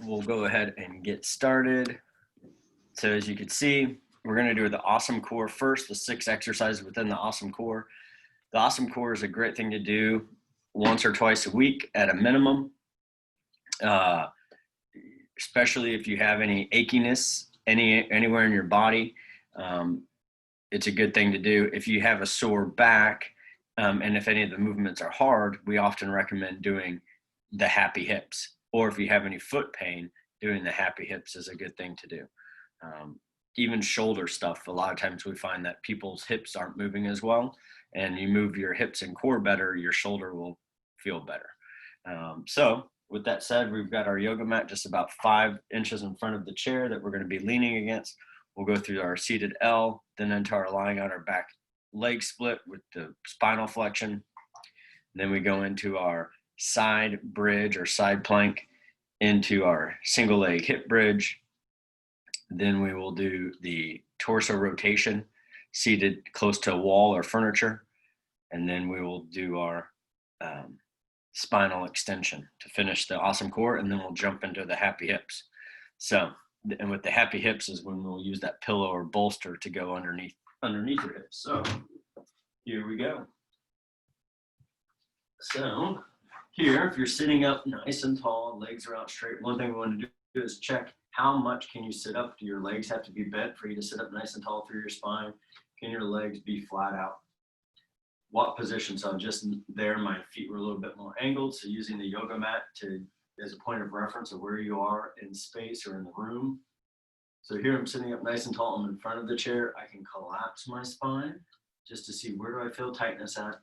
we'll go ahead and get started. So as you can see, we're going to do the ASOM core first, the 6 exercises within the ASOM core. The ASOM core is a great thing to do once or twice a week at a minimum, especially if you have any achiness anywhere in your body. It's a good thing to do. If you have a sore back, and if any of the movements are hard, we often recommend doing the happy hips. Or if you have any foot pain, doing the happy hips is a good thing to do. Even shoulder stuff, a lot of times we find that people's hips aren't moving as well, and you move your hips and core better, your shoulder will feel better. So with that said, we've got our yoga mat just about 5 inches in front of the chair that we're going to be leaning against. We'll go through our seated L, then into our lying on our back leg split with the spinal flexion. Then we go into our side bridge or side plank, into our single leg hip bridge. Then we will do the torso rotation seated close to a wall or furniture. And then we will do our spinal extension to finish the ASOM core, and then we'll jump into the happy hips. So, and with the happy hips is when we'll use that pillow or bolster to go underneath your hips. So here we go. So here, if you're sitting up nice and tall, legs are out straight, one thing we want to do is check how much can you sit up. Do your legs have to be bent for you to sit up nice and tall through your spine? Can your legs be flat out? What position? So just there, my feet were a little bit more angled. So using the yoga mat as a point of reference of where you are in space or in the room. So here I'm sitting up nice and tall. I'm in front of the chair. I can collapse my spine just to see where do I feel tightness at.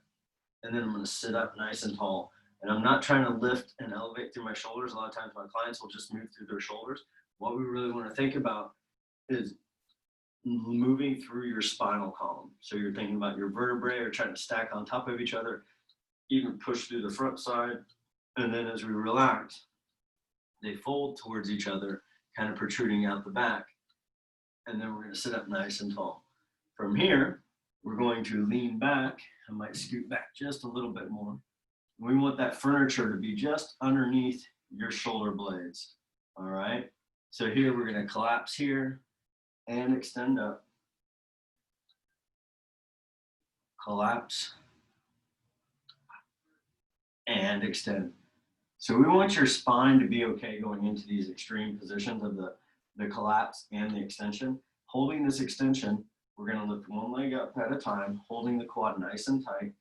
And then I'm going to sit up nice and tall. And I'm not trying to lift and elevate through my shoulders. A lot of times my clients will just move through their shoulders. What we really want to think about is moving through your spinal column. So you're thinking about your vertebrae or trying to stack on top of each other, even push through the front side. And then as we relax, they fold towards each other, kind of protruding out the back. And then we're going to sit up nice and tall. From here, we're going to lean back. I might scoot back just a little bit more. We want that furniture to be just underneath your shoulder blades. All right. So here we're going to collapse here and extend up. Collapse and extend. So we want your spine to be okay going into these extreme positions of the collapse and the extension. Holding this extension, we're going to lift one leg up at a time, holding the quad nice and tight.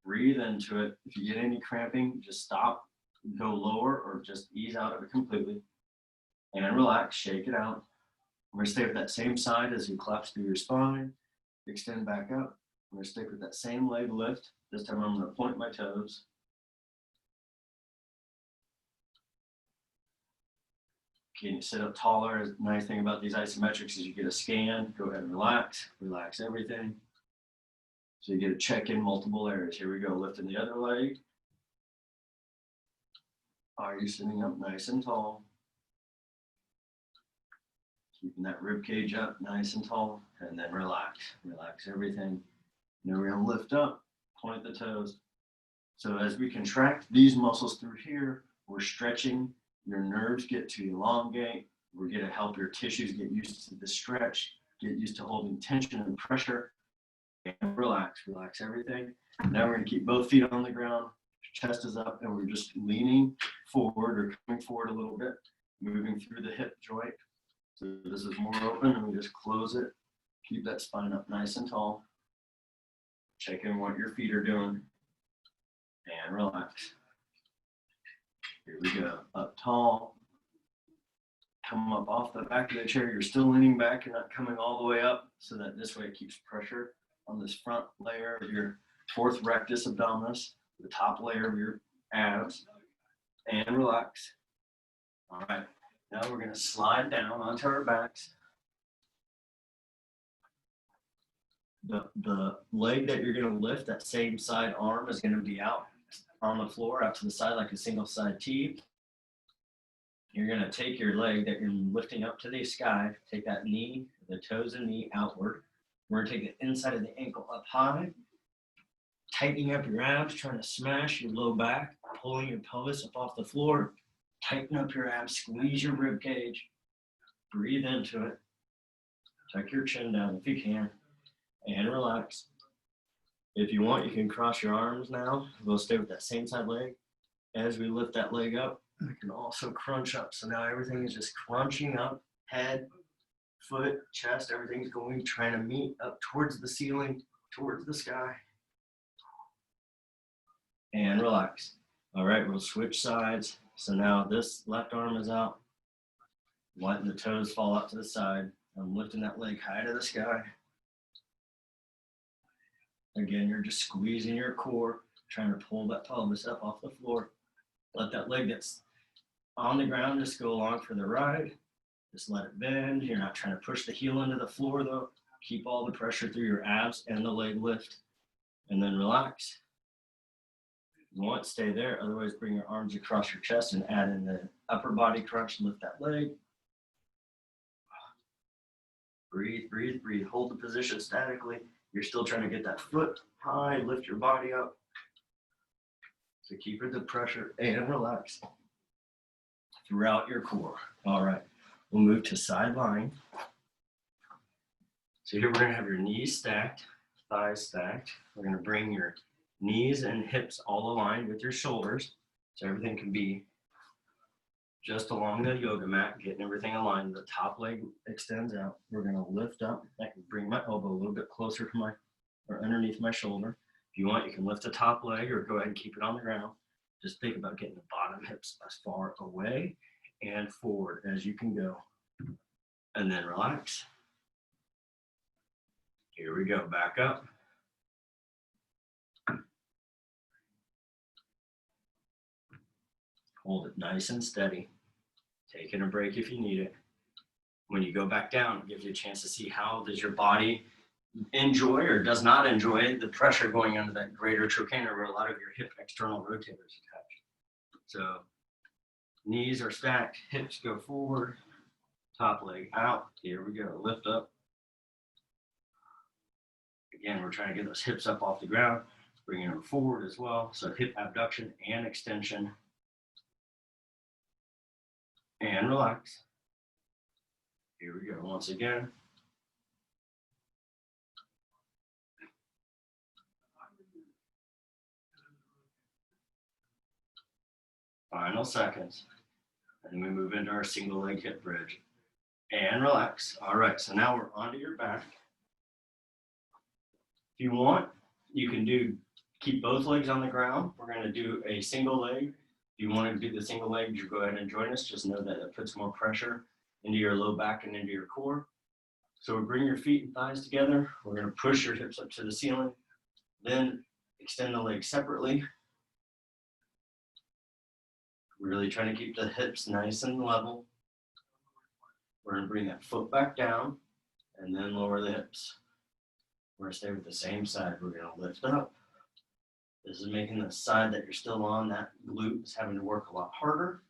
Breathe into it. If you get any cramping, just stop, go lower, or just ease out of it completely. And relax, shake it out. We're going to stay with that same side as you collapse through your spine. Extend back up. I'm going to stick with that same leg lift. This time I'm going to point my toes. Can you sit up taller? The nice thing about these isometrics is you get a scan. Go ahead and relax. Relax everything. So you get a check in multiple areas. Here we go, lifting the other leg. Are you sitting up nice and tall? Keeping that rib cage up nice and tall, and then relax. Relax everything. Now we're going to lift up, point the toes. So as we contract these muscles through here, we're stretching. Your nerves get to elongate. We're going to help your tissues get used to the stretch, get used to holding tension and pressure. And relax, relax everything. Now we're going to keep both feet on the ground, chest is up, and we're just leaning forward or coming forward a little bit, moving through the hip joint. So this is more open, and we just close it. Keep that spine up nice and tall. Check in what your feet are doing, and relax. Here we go, up tall. Come up off the back of the chair. You're still leaning back. You're not coming all the way up, so that this way it keeps pressure on this front layer of your fourth rectus abdominis, the top layer of your abs, and relax. All right, now we're going to slide down onto our backs. The leg that you're going to lift, that same side arm, is going to be out on the floor, out to the side like a single side T. You're going to take your leg that you're lifting up to the sky, take that knee, the toes and knee outward. We're going to take the inside of the ankle up high, tightening up your abs, trying to smash your low back, pulling your pelvis up off the floor. Tighten up your abs, squeeze your rib cage, breathe into it. Tuck your chin down if you can, and relax. If you want, you can cross your arms now. We'll stay with that same side leg. As we lift that leg up, we can also crunch up. So now everything is just crunching up, head, foot, chest, everything's going, trying to meet up towards the ceiling, towards the sky. And relax. All right, we'll switch sides. So now this left arm is out, letting the toes fall out to the side. I'm lifting that leg high to the sky. Again, you're just squeezing your core, trying to pull that pelvis up off the floor. Let that leg that's on the ground just go along for the ride. Just let it bend. You're not trying to push the heel into the floor though. Keep all the pressure through your abs and the leg lift. And then relax. You want to stay there, otherwise bring your arms across your chest and add in the upper body crunch, lift that leg. Breathe, breathe, breathe. Hold the position statically. You're still trying to get that foot high, lift your body up. So keep the pressure and relax throughout your core. All right, we'll move to side lying. So here we're gonna have your knees stacked, thighs stacked. We're gonna bring your knees and hips all aligned with your shoulders. So everything can be just along the yoga mat, getting everything aligned. The top leg extends out. We're gonna lift up. I can bring my elbow a little bit closer to my, or underneath my shoulder. If you want, you can lift the top leg or go ahead and keep it on the ground. Just think about getting the bottom hips as far away and forward as you can go. And then relax. Here we go, back up. Hold it nice and steady. Taking a break if you need it. When you go back down, it gives you a chance to see how does your body enjoy or does not enjoy the pressure going under that greater trochanter where a lot of your hip external rotators attach. So knees are stacked, hips go forward, top leg out. Here we go, lift up. Again, we're trying to get those hips up off the ground, bringing them forward as well. So hip abduction and extension. And relax. Here we go, once again. Final seconds. And then we move into our single leg hip bridge. And relax. All right, so now we're onto your back. If you want, you can keep both legs on the ground. We're gonna do a single leg. If you want to do the single leg, you go ahead and join us. Just know that it puts more pressure into your low back and into your core. So we bring your feet and thighs together. We're going to push your hips up to the ceiling. Then extend the legs separately. Really trying to keep the hips nice and level. We're going to bring that foot back down and then lower the hips. We're going to stay with the same side. We're going to lift up. This is making the side that you're still on, that glute is having to work a lot harder.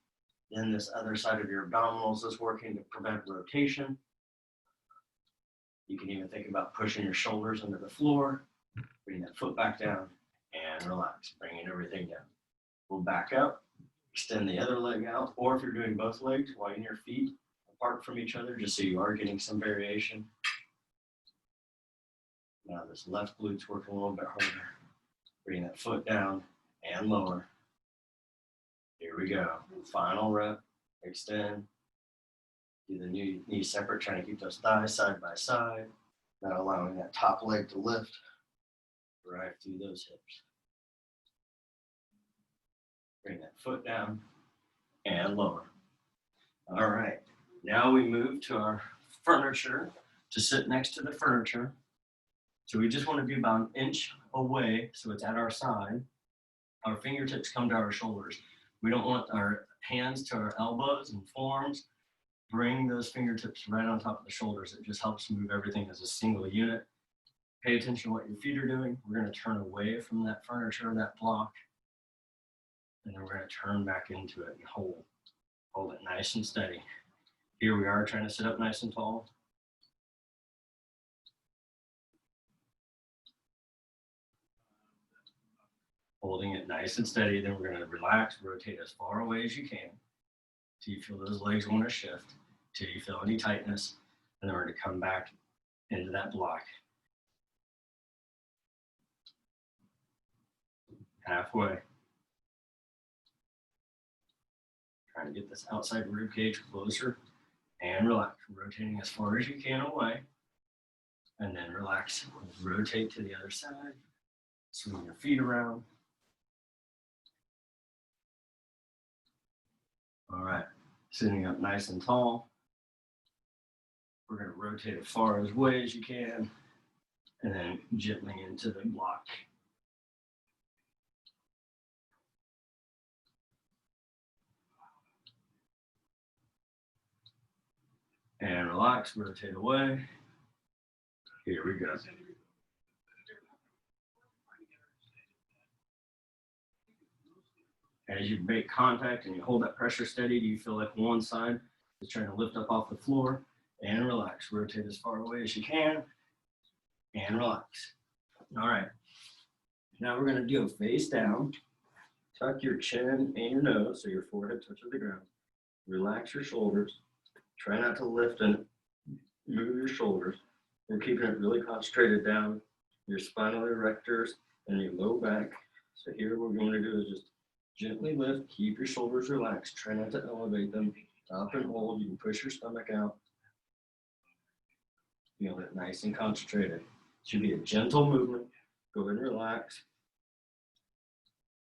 Then this other side of your abdominals is working to prevent rotation. You can even think about pushing your shoulders into the floor, bring that foot back down, and relax, bringing everything down. We'll back up, extend the other leg out, or if you're doing both legs, widen your feet apart from each other, just so you are getting some variation. Now this left glute's working a little bit harder. Bring that foot down and lower. Here we go. Final rep. Extend. Do the knee separate, trying to keep those thighs side by side. Not allowing that top leg to lift. Right through those hips. Bring that foot down and lower. All right. Now we move to our furniture, to sit next to the furniture. So we just want to be about an inch away, so it's at our side. Our fingertips come to our shoulders. We don't want our hands to our elbows and forearms. Bring those fingertips right on top of the shoulders. It just helps move everything as a single unit. Pay attention to what your feet are doing. We're going to turn away from that furniture, that block. And then we're going to turn back into it and hold. Hold it nice and steady. Here we are trying to sit up nice and tall. Holding it nice and steady, then we're going to relax, rotate as far away as you can. till you feel those legs want to shift, till you feel any tightness, and then we're going to come back into that block. Halfway. Trying to get this outside rib cage closer and relax. Rotating as far as you can away. And then relax. Rotate to the other side. Swing your feet around. All right. Sitting up nice and tall. We're going to rotate as far away as you can. And then gently into the block. And relax, rotate away. Here we go. As you make contact and you hold that pressure steady, do you feel like one side is trying to lift up off the floor? And relax, rotate as far away as you can. And relax. All right. Now we're going to do a face down. Tuck your chin and your nose so your forehead touches the ground. Relax your shoulders. Try not to lift and move your shoulders. We're keeping it really concentrated down your spinal erectors and your low back. So here what we're going to do is just gently lift, keep your shoulders relaxed. Try not to elevate them. Up and hold. You can push your stomach out. Feel it nice and concentrated. Should be a gentle movement. Go ahead and relax.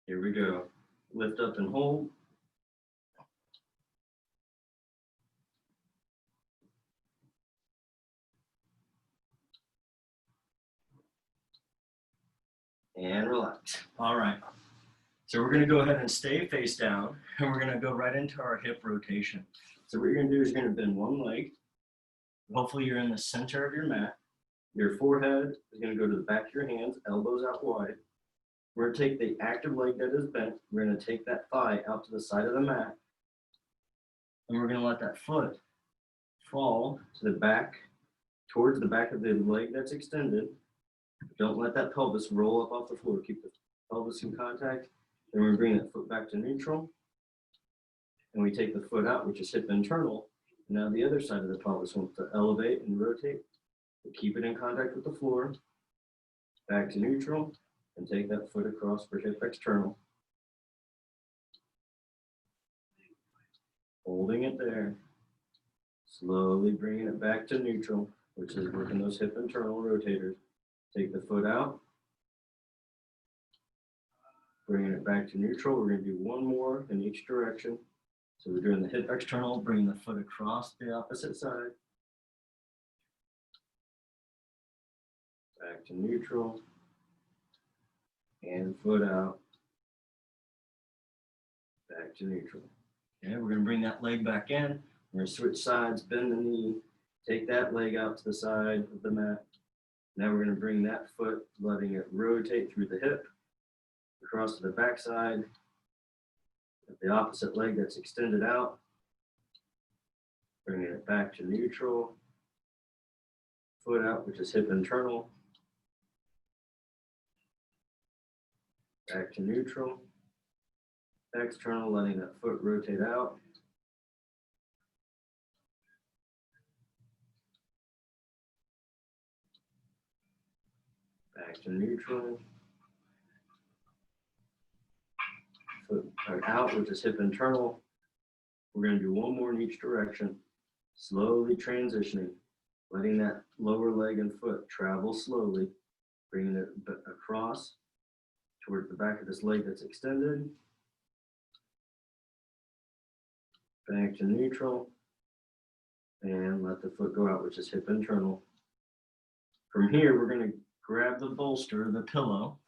Here we go. Lift up and hold. And relax. All right. So we're going to go ahead and stay face down, and we're going to go right into our hip rotation. So what you're going to do is you're going to bend one leg. Hopefully you're in the center of your mat. Your forehead is going to go to the back of your hands, elbows out wide. We're going to take the active leg that is bent. We're going to take that thigh out to the side of the mat. And we're going to let that foot fall to the back, towards the back of the leg that's extended. Don't let that pelvis roll up off the floor. Keep the pelvis in contact. Then we bring that foot back to neutral. And we take the foot out, which is hip internal. And now the other side of the pelvis wants to elevate and rotate. We keep it in contact with the floor. Back to neutral. And take that foot across for hip external. Holding it there. Slowly bringing it back to neutral, which is working those hip internal rotators. Take the foot out. Bringing it back to neutral. We're going to do one more in each direction. So we're doing the hip external, bringing the foot across the opposite side. Back to neutral. And foot out. Back to neutral. Okay, we're going to bring that leg back in. We're going to switch sides, bend the knee, take that leg out to the side of the mat. Now we're going to bring that foot, letting it rotate through the hip, across to the back side, the opposite leg that's extended out, bringing it back to neutral, foot out, which is hip internal, back to neutral, external, letting that foot rotate out, back to neutral, foot out, which is hip internal. We're going to do one more in each direction, slowly transitioning, letting that lower leg and foot travel slowly, bringing it across towards the back of this leg that's extended, back to neutral, and let the foot go out, which is hip internal. From here, we're going to grab the bolster, the pillow,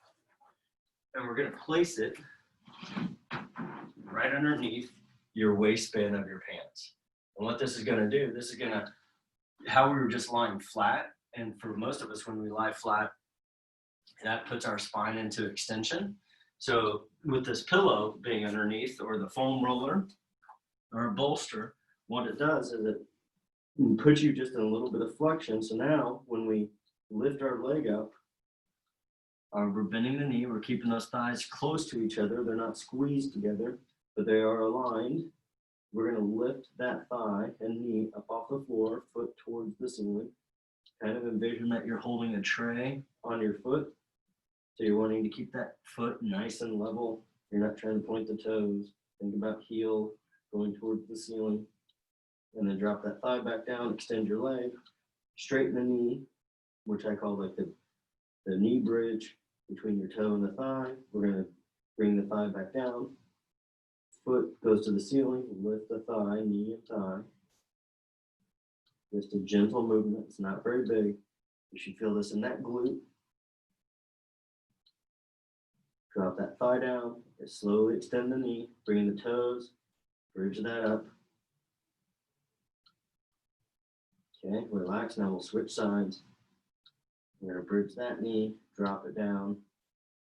and we're going to place it right underneath your waistband of your pants. And what this is going to do, this is going to, how we were just lying flat, and for most of us when we lie flat, that puts our spine into extension. So with this pillow being underneath, or the foam roller, or a bolster, what it does is it puts you just in a little bit of flexion. So now when we lift our leg up, we're bending the knee, we're keeping those thighs close to each other. They're not squeezed together, but they are aligned. We're going to lift that thigh and knee up off the floor, foot towards the ceiling. Kind of envision that you're holding a tray on your foot. So you're wanting to keep that foot nice and level. You're not trying to point the toes. Think about heel going towards the ceiling. And then drop that thigh back down, extend your leg, straighten the knee, which I call like the knee bridge between your toe and the thigh. We're going to bring the thigh back down. Foot goes to the ceiling, lift the thigh, knee and thigh. Just a gentle movement, it's not very big. You should feel this in that glute. Drop that thigh down, slowly extend the knee, bring the toes, bridge that up. Okay, relax, now we'll switch sides. We're gonna bridge that knee, drop it down,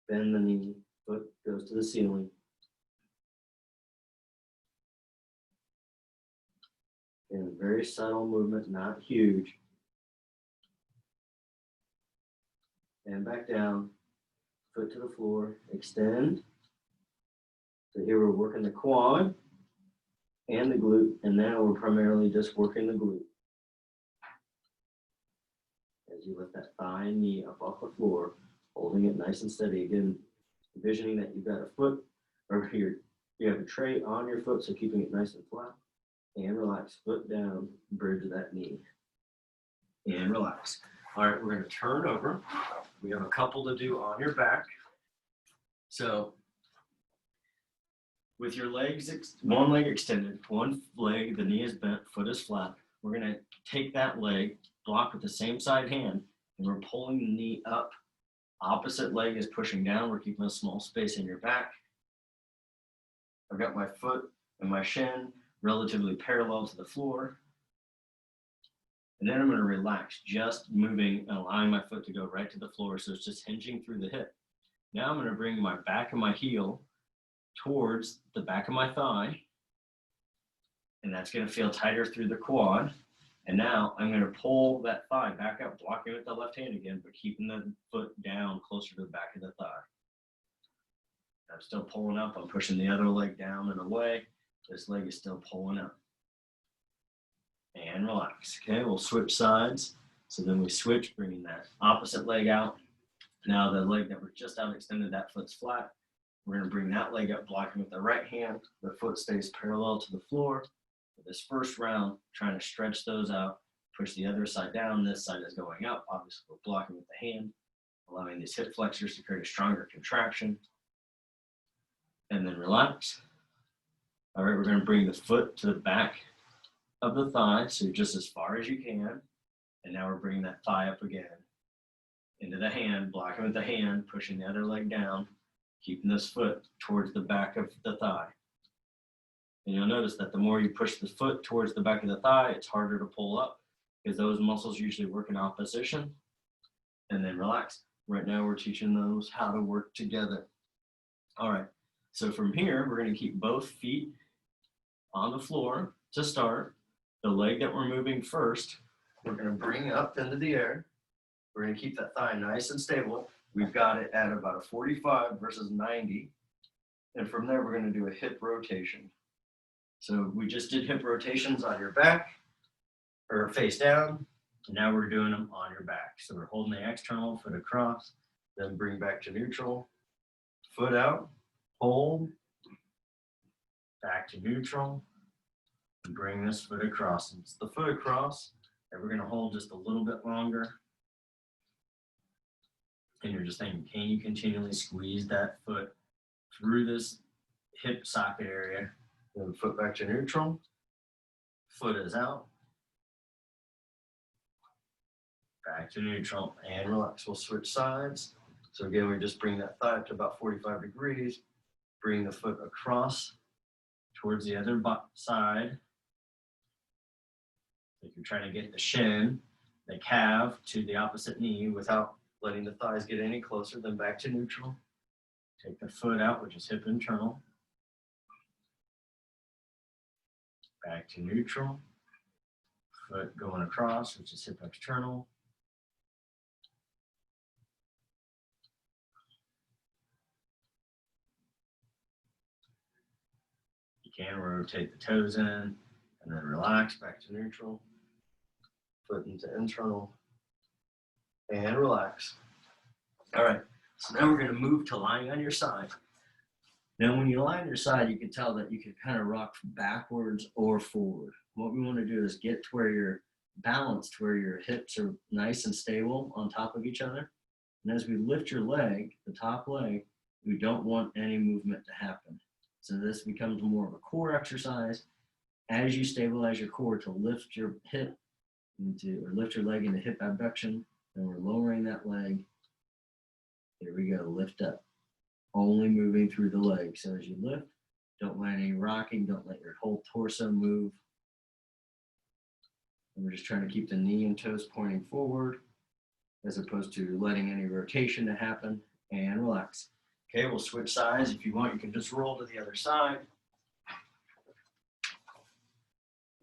bend the knee, foot goes to the ceiling. And very subtle movement, not huge. And back down, foot to the floor, extend. So here we're working the quad and the glute, and now we're primarily just working the glute. As you lift that thigh and knee up off the floor, holding it nice and steady. Again, envisioning that you've got a foot, or you have a tray on your foot, so keeping it nice and flat. And relax, foot down, bridge that knee. And relax. All right, we're going to turn over. We have a couple to do on your back. So with your legs, one leg extended, one leg, the knee is bent, foot is flat. We're going to take that leg, block with the same side hand, and we're pulling the knee up. Opposite leg is pushing down. We're keeping a small space in your back. I've got my foot and my shin relatively parallel to the floor. And then I'm going to relax, just moving and allowing my foot to go right to the floor. So it's just hinging through the hip. Now I'm going to bring my back of my heel towards the back of my thigh. And that's going to feel tighter through the quad. And now I'm going to pull that thigh back up, blocking with the left hand again, but keeping the foot down closer to the back of the thigh. I'm still pulling up. I'm pushing the other leg down and away. This leg is still pulling up. And relax. Okay, we'll switch sides. So then we switch, bringing that opposite leg out. Now the leg that we're just out extended, that foot's flat. We're going to bring that leg up, blocking with the right hand. The foot stays parallel to the floor. For this first round, trying to stretch those out, push the other side down. This side is going up. Obviously, we're blocking with the hand, allowing these hip flexors to create a stronger contraction. And then relax. All right, we're going to bring the foot to the back of the thigh, so just as far as you can. And now we're bringing that thigh up again into the hand, blocking with the hand, pushing the other leg down, keeping this foot towards the back of the thigh. And you'll notice that the more you push the foot towards the back of the thigh, it's harder to pull up because those muscles usually work in opposition. And then relax. Right now we're teaching those how to work together. All right, so from here, we're going to keep both feet on the floor to start. The leg that we're moving first, we're going to bring up into the air. We're going to keep that thigh nice and stable. We've got it at about a 45 versus 90. And from there, we're going to do a hip rotation. So we just did hip rotations on your back or face down. And now we're doing them on your back. So we're holding the external, foot across, then bring back to neutral, foot out, hold, back to neutral, and bring this foot across. And it's the foot across that we're going to hold just a little bit longer. And you're just thinking, can you continually squeeze that foot through this hip socket area? Then foot back to neutral, foot is out, back to neutral, and relax. We'll switch sides. So again, we just bring that thigh up to about 45 degrees, bring the foot across towards the other side. If you're trying to get the shin, the calf to the opposite knee without letting the thighs get any closer, then back to neutral. Take the foot out, which is hip internal. Back to neutral. Foot going across, which is hip external. You can rotate the toes in and then relax back to neutral. Foot into internal and relax. All right, so now we're going to move to lying on your side. Now, when you lie on your side, you can tell that you can kind of rock backwards or forward. What we want to do is get to where you're balanced, where your hips are nice and stable on top of each other. And as we lift your leg, the top leg, we don't want any movement to happen. So this becomes more of a core exercise. As you stabilize your core to lift your hip or lift your leg into hip abduction, and we're lowering that leg. Here we go, lift up. Only moving through the leg. So as you lift, don't let any rocking, don't let your whole torso move. And we're just trying to keep the knee and toes pointing forward as opposed to letting any rotation to happen, and relax. Okay, we'll switch sides. If you want, you can just roll to the other side.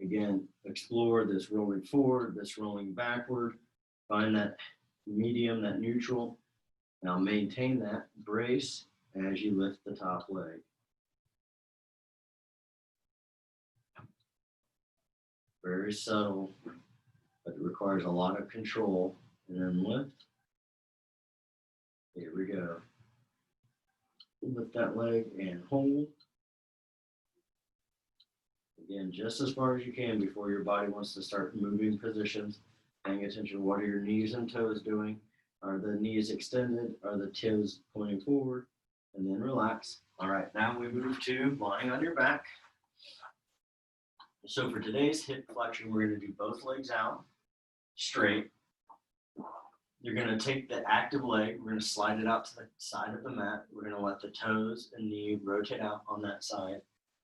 Again, explore this rolling forward, this rolling backward. Find that medium, that neutral. Now maintain that brace as you lift the top leg. Very subtle, but it requires a lot of control. And then lift. Here we go. Lift that leg and hold. Again, just as far as you can before your body wants to start moving positions. Paying attention to what are your knees and toes doing. Are the knees extended? Are the toes pointing forward? And then relax. All right, now we move to lying on your back. So for today's hip flexion, we're going to do both legs out, straight. You're going to take the active leg, we're going to slide it out to the side of the mat. We're going to let the toes and knee rotate out on that side,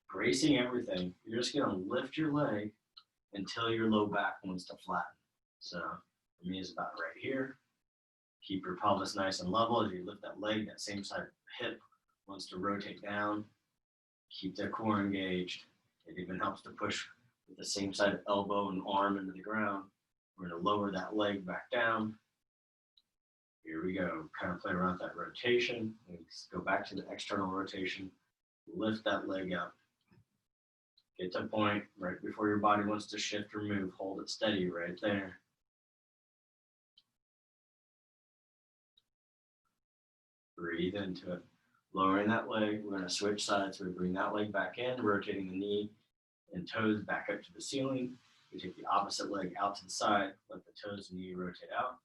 bracing everything. You're just going to lift your leg until your low back wants to flatten. So for me, it's about right here. Keep your pelvis nice and level as you lift that leg. That same side of the hip wants to rotate down. Keep that core engaged. It even helps to push with the same side of elbow and arm into the ground. We're going to lower that leg back down. Here we go. Kind of play around with that rotation. Let's go back to the external rotation. Lift that leg up. Get to a point right before your body wants to shift or move. Hold it steady right there. Breathe into it. Lowering that leg, we're going to switch sides. We bring that leg back in, rotating the knee and toes back up to the ceiling. We take the opposite leg out to the side, let the toes and knee rotate out.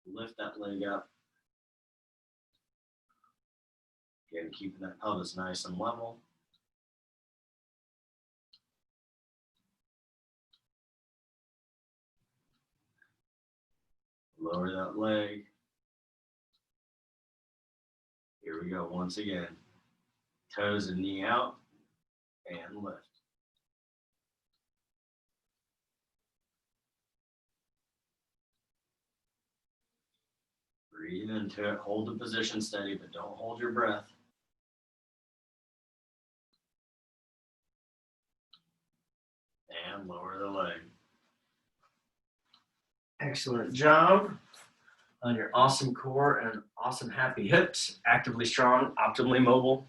Lift that leg up. Again, keeping that pelvis nice and level. Lower that leg. Here we go once again. Toes and knee out and lift. Breathe into it. Hold the position steady, but don't hold your breath. And lower the leg. Excellent job on your awesome core and awesome happy hips. Actively strong, optimally mobile.